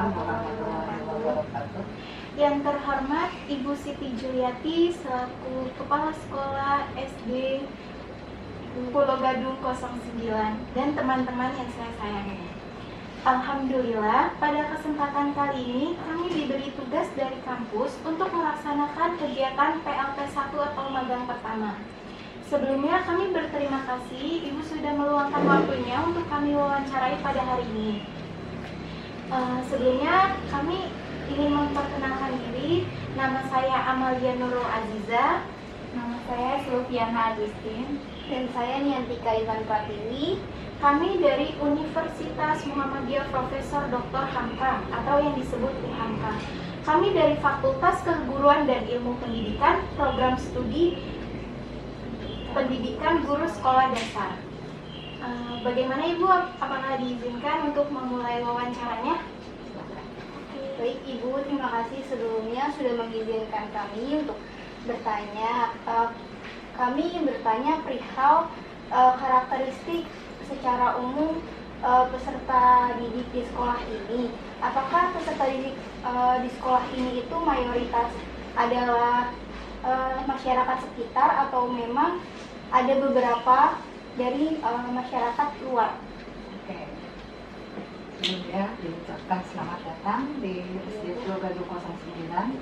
Waalaikumsalam warahmatullahi wabarakatuh. Yang terhormat Ibu Siti Juliati selaku Kepala Sekolah SD Pulau Gadung 09 dan teman-teman yang saya sayangi. Alhamdulillah, pada kesempatan kali ini kami diberi tugas dari kampus untuk melaksanakan kegiatan PLT 1 atau magang pertama. Sebelumnya kami berterima kasih Ibu sudah meluangkan waktunya untuk kami wawancarai pada hari ini. Sebelumnya kami ingin memperkenalkan diri. Nama saya Amalia Nurul Aziza. Nama saya Silviana Agustin. Dan saya Niantika Ivan Pratiwi. Kami dari Universitas Muhammadiyah Profesor Dr. Hamka atau yang disebut UHAMKA. Kami dari Fakultas Keguruan dan Ilmu Pendidikan, Program Studi Pendidikan Guru Sekolah Dasar. Bagaimana Ibu? Apakah diizinkan untuk memulai wawancaranya? Baik Ibu, terima kasih sebelumnya sudah mengizinkan kami untuk bertanya. Kami bertanya perihal karakteristik secara umum peserta didik di sekolah ini. Apakah peserta didik di sekolah ini itu mayoritas adalah masyarakat sekitar atau memang ada beberapa dari masyarakat luar? Oke. Sebelumnya diucapkan selamat datang di SD Pulau Gadung 09.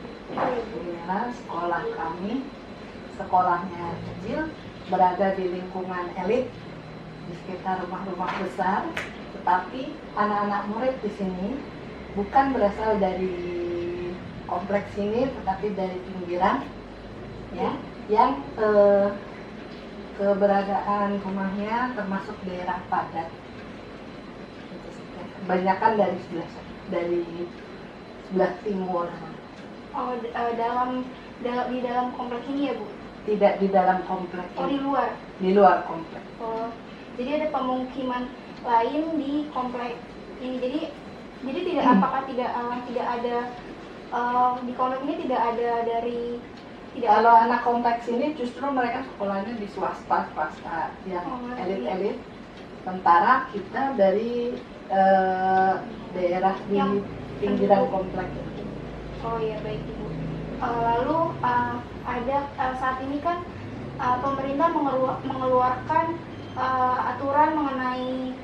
Inilah sekolah kami. Sekolahnya kecil, berada di lingkungan elit di sekitar rumah-rumah besar, tetapi anak-anak murid di sini bukan berasal dari kompleks ini, tetapi dari pinggiran, ya, yang keberadaan rumahnya termasuk daerah padat. Kebanyakan dari sebelah timur. Oh, di dalam kompleks ini ya Bu? Tidak di dalam kompleks. Oh, di luar? Di luar kompleks. Oh, jadi ada pemukiman lain di kompleks ini. Jadi tidak apakah tidak ada di kompleks ini tidak ada dari kalau anak kompleks ini justru mereka sekolahnya di swasta yang elit-elit. Sementara kita dari daerah di pinggiran kompleks. Oh iya, baik Ibu. Lalu ada saat ini kan pemerintah mengeluarkan aturan mengenai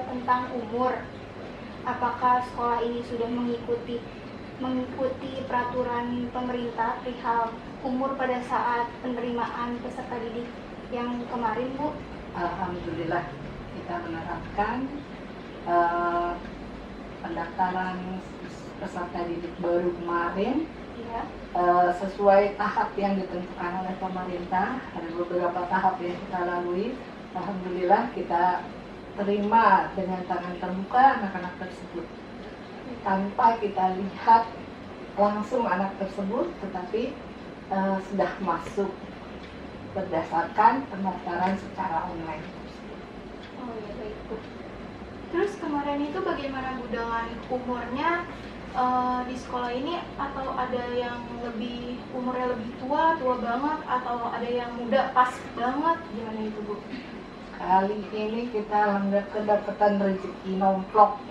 tentang umur. Apakah sekolah ini sudah mengikuti peraturan pemerintah perihal umur pada saat penerimaan peserta didik yang kemarin, Bu? Alhamdulillah, kita menerapkan pendaftaran peserta didik baru kemarin Ya. Sesuai tahap yang ditentukan oleh pemerintah. Ada beberapa tahap yang kita lalui. Alhamdulillah kita terima dengan tangan terbuka anak-anak tersebut tanpa kita lihat langsung anak tersebut, tetapi sudah masuk berdasarkan pendaftaran secara online. Oh ya, baik Bu. Terus kemarin itu bagaimana Bu dengan umurnya di sekolah ini? Atau ada yang umurnya lebih tua banget, atau ada yang muda pas banget? Gimana itu Bu? Kali ini kita kedapatan rezeki nomplok.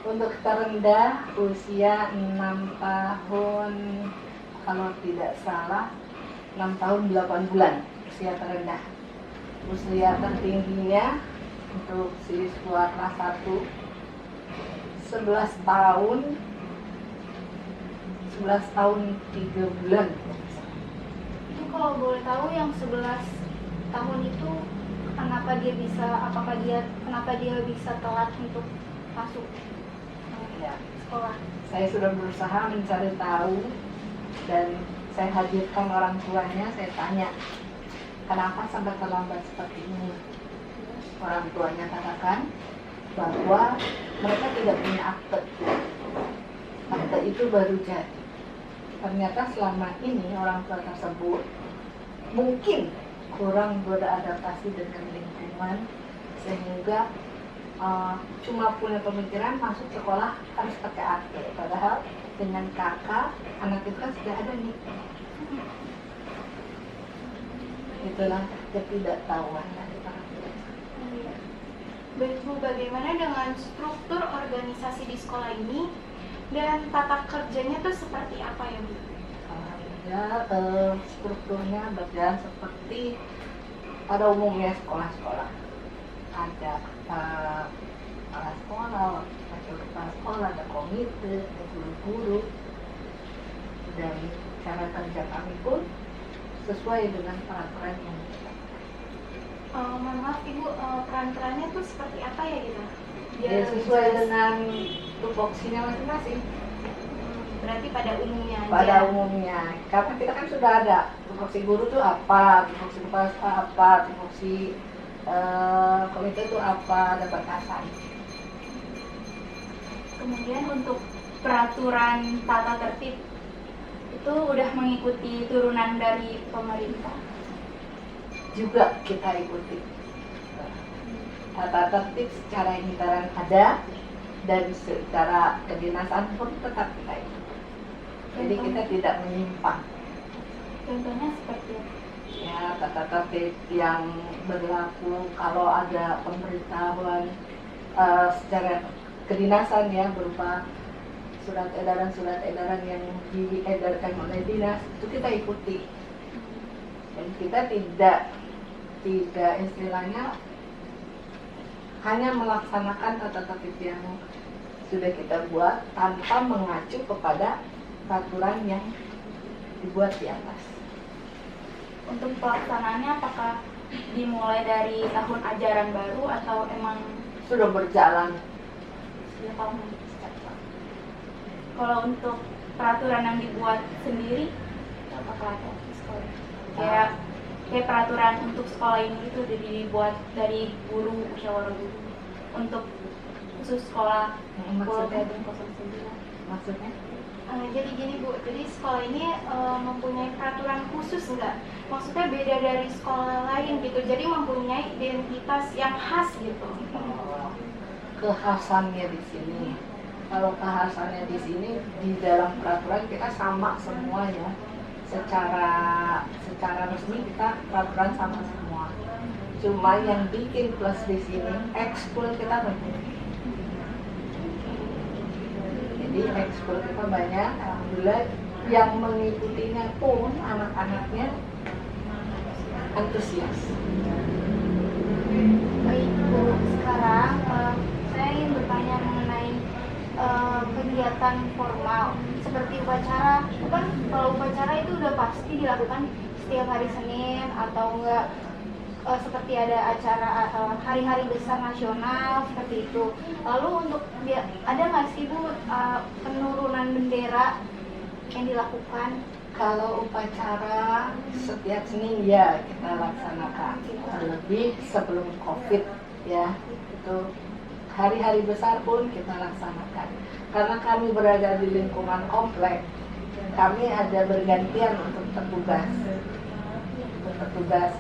Untuk terendah usia 6 tahun, kalau tidak salah 6 tahun 8 bulan usia terendah. Usia tertingginya untuk siswa kelas 1 11 tahun 3 bulan. Itu kalau boleh tahu yang 11 tahun itu kenapa dia bisa telat untuk masuk Ya, sekolah? saya sudah berusaha mencari tahu dan saya hadirkan orang tuanya. Saya tanya, kenapa sampai terlambat seperti ini? Orang tuanya katakan bahwa mereka tidak punya akte. Akte itu baru jadi. Ternyata selama ini orang tua tersebut mungkin kurang beradaptasi dengan lingkungan, sehingga cuma punya pemikiran masuk sekolah harus pakai akte. Padahal dengan kakak, anak itu kan sudah ada nih. Itulah ketidaktahuan dari para tua. Baik Bu, bagaimana dengan struktur organisasi di sekolah ini dan tata kerjanya tuh seperti apa ya Bu? Strukturnya berjalan seperti pada umumnya sekolah-sekolah. Ada kepala sekolah, wakil kepala sekolah, ada komite, ada guru-guru, dan cara kerja kami pun sesuai dengan peraturan yang ditetapkan. Mohon maaf Ibu, peran-perannya tuh seperti apa ya gitu? Ya, sesuai dengan tupoksinya masing-masing. Berarti pada umumnya aja. Pada umumnya, karena kita kan sudah ada tupoksi guru itu apa, tupoksi kepala sekolah apa, tupoksi komite itu apa, ada batasan. Kemudian untuk peraturan tata tertib itu udah mengikuti turunan dari pemerintah. Juga kita ikuti tata tertib secara edaran ada dan secara kedinasan pun tetap kita ikuti. Jadi kita tidak menyimpang. Contohnya seperti apa? Ya, tata tertib yang berlaku kalau ada pemberitahuan secara kedinasan ya, berupa surat edaran yang diedarkan oleh dinas, itu kita ikuti. Dan kita tidak istilahnya hanya melaksanakan tata tertib yang sudah kita buat tanpa mengacu kepada peraturan yang dibuat di atas. Untuk pelaksanaannya apakah dimulai dari tahun ajaran baru atau emang Sudah berjalan. sudah tahun? Kalau untuk peraturan yang dibuat sendiri, apakah ada di sekolah? Kayak peraturan untuk sekolah ini itu dibuat dari guru, musyawarah guru untuk khusus sekolah Pulau Maksudnya? Gadung 09. Maksudnya? Jadi gini Bu, jadi sekolah ini mempunyai peraturan khusus enggak? Maksudnya beda dari sekolah lain gitu, jadi mempunyai identitas yang khas gitu. Kekhasannya di sini. Kalau kekhasannya di sini di dalam peraturan kita sama semua ya. Secara resmi kita peraturan sama semua. Cuma yang bikin plus di sini ekskul kita banyak. Jadi ekskul kita banyak, alhamdulillah yang mengikutinya pun anak-anaknya antusias. Baik Bu, sekarang saya ingin bertanya mengenai kegiatan formal seperti upacara. Itu kan kalau upacara itu udah pasti dilakukan setiap hari Senin atau enggak seperti ada acara hari-hari besar nasional seperti itu. Lalu untuk ada nggak sih Bu penurunan bendera yang dilakukan? Kalau upacara setiap Senin ya kita laksanakan, terlebih sebelum COVID ya, itu hari-hari besar pun kita laksanakan. Karena kami berada di lingkungan komplek, kami ada bergantian untuk petugas.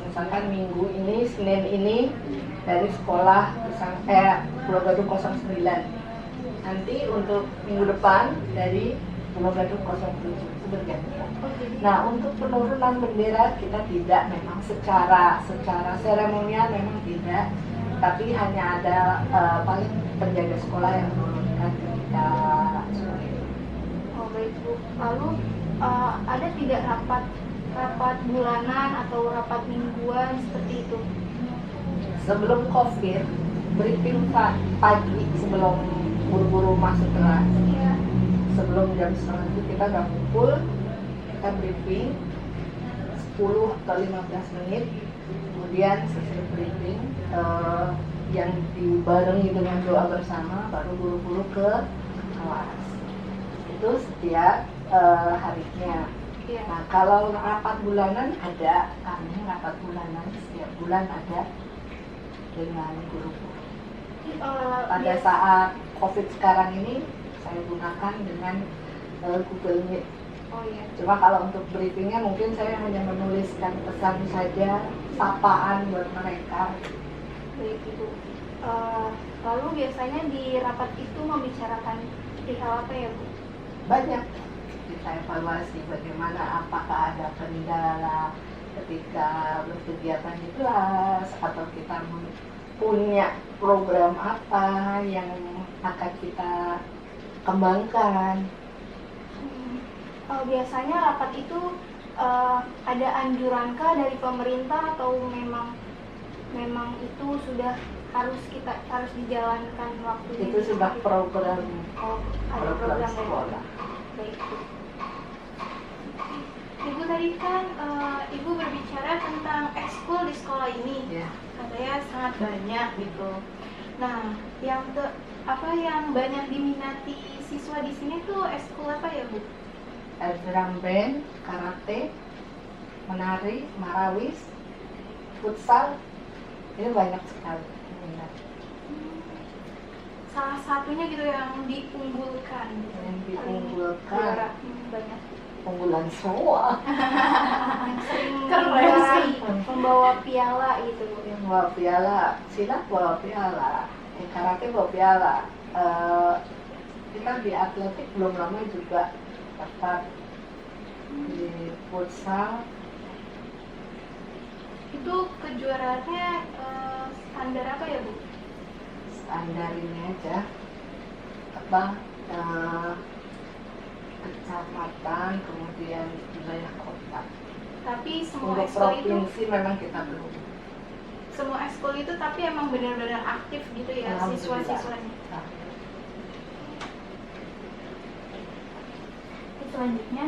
Misalkan minggu ini, Senin ini dari sekolah Pulau Gadung 09. Nanti untuk minggu depan dari Pulau Gadung 07 itu bergantian. Nah, untuk penurunan bendera kita tidak, memang secara seremonial memang tidak, tapi hanya ada paling penjaga sekolah yang menurunkan ketika sore. Oh baik Bu. Lalu ada tidak rapat bulanan atau rapat mingguan seperti itu? Sebelum COVID, briefing pagi sebelum buru-buru masuk kelas. Iya. Sebelum jam 9 kita udah kumpul, kita briefing 10 atau 15 menit. Kemudian selesai briefing yang dibarengi dengan doa bersama, baru buru-buru ke kelas. Itu setiap harinya. Iya. Nah, kalau rapat bulanan ada, kami rapat bulanan setiap bulan ada dengan guru-guru. Pada saat COVID sekarang ini saya gunakan dengan Google Meet. Oh iya. Cuma kalau untuk briefingnya mungkin saya hanya menuliskan pesan saja, sapaan buat mereka. Baik Ibu. Lalu biasanya di rapat itu membicarakan perihal apa ya Bu? Banyak kita evaluasi bagaimana, apakah ada kendala ketika berkegiatan di kelas, atau kita punya program apa yang akan kita kembangkan. Biasanya rapat itu ada anjurankah dari pemerintah atau memang itu sudah harus dijalankan waktunya? Itu sudah program Ada program dari sekolah. Baik. Ibu tadi kan Ibu berbicara tentang ekskul di sekolah ini. Ya. Katanya sangat banyak gitu. Nah, apa yang banyak diminati siswa di sini tuh ekskul apa ya, Bu? Drum band, karate, menari, marawis, futsal, itu banyak sekali minat. Salah satunya gitu yang diunggulkan. Yang diunggulkan, Juara banyak. unggulan semua. Yang sering Keren menjuarai, sih. membawa piala gitu, Bu. Yang bawa piala, silat bawa piala, karate bawa piala. Kita di atletik belum lama juga dapat di futsal. Itu kejuaraannya standar apa ya, Bu? Standar ini aja apa kecamatan, kemudian wilayah kota. Tapi semua Untuk ekskul itu provinsi memang kita belum. semua ekskul itu tapi emang benar-benar aktif gitu ya Alhamdulillah. siswa-siswanya. Nah, Selanjutnya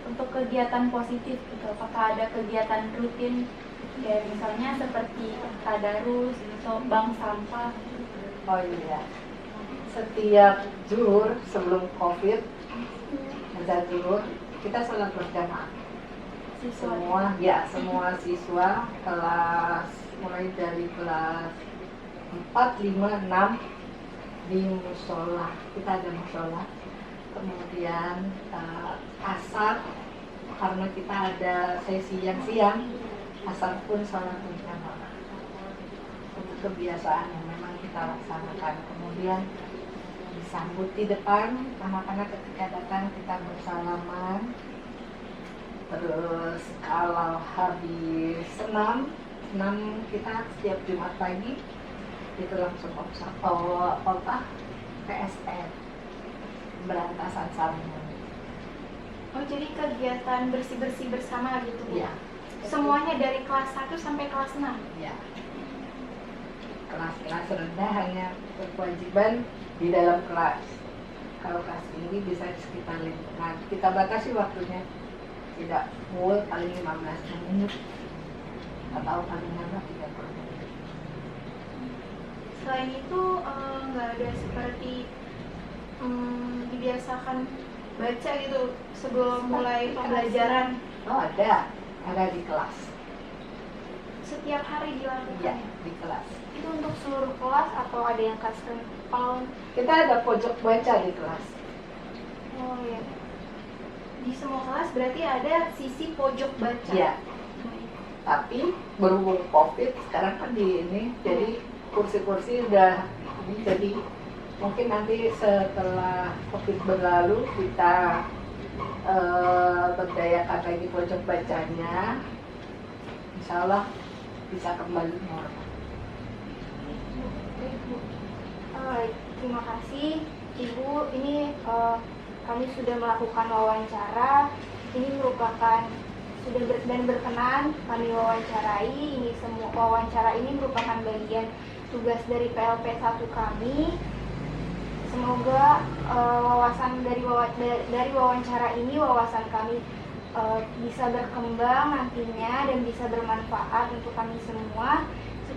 untuk kegiatan positif gitu, apakah ada kegiatan rutin kayak misalnya seperti tadarus atau bank sampah? oh iya, setiap zuhur sebelum COVID, azan zuhur kita sholat berjamaah. Siswa Semua siswa kelas mulai dari kelas 4, 5, 6 di musola. Kita ada musola. Kemudian asar, karena kita ada sesi yang siang, asar pun sholat berjamaah. Untuk kebiasaan yang memang kita laksanakan. Kemudian disambut di depan, anak-anak ketika datang kita bersalaman. Terus kalau habis senam kita setiap Jumat pagi itu langsung PSN, berantasan saringan. Oh, jadi kegiatan bersih-bersih bersama gitu, Bu? Iya. Semuanya dari kelas 1 sampai kelas 6? Ya. Kelas-kelas rendah hanya berkewajiban di dalam kelas. Kalau kelas tinggi bisa di sekitar lingkungan. Kita batasi waktunya. Tidak full, paling 15 menit atau paling lama 30 menit. Selain itu nggak ada seperti dibiasakan baca gitu sebelum mulai pembelajaran? Oh ada di kelas. Setiap hari dilakukan? Iya, di kelas. Itu untuk seluruh kelas atau ada yang custom? Kalau Kita ada pojok baca di kelas. oh ya, Di semua kelas berarti ada sisi pojok baca? Iya. Tapi berhubung COVID sekarang kan di ini, jadi kursi-kursi udah ini, jadi mungkin nanti setelah COVID berlalu kita berdayakan lagi pojok bacanya, insya Allah bisa kembali normal. terima kasih Ibu. Ini kami sudah melakukan wawancara. Ini merupakan dan berkenan kami wawancarai. Ini semua wawancara ini merupakan bagian tugas dari PLP 1 kami. Semoga dari wawancara ini wawasan kami bisa berkembang nantinya dan bisa bermanfaat untuk kami semua,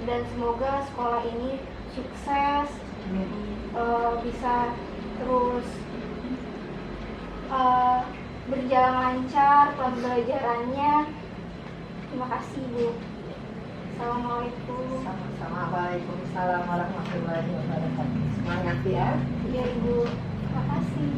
dan semoga sekolah ini sukses, bisa terus berjalan lancar pembelajarannya. Terima kasih, Bu. Assalamualaikum. Sama-sama. Waalaikumsalam warahmatullahi wabarakatuh. Semangat ya. Ya, Ibu. Terima kasih.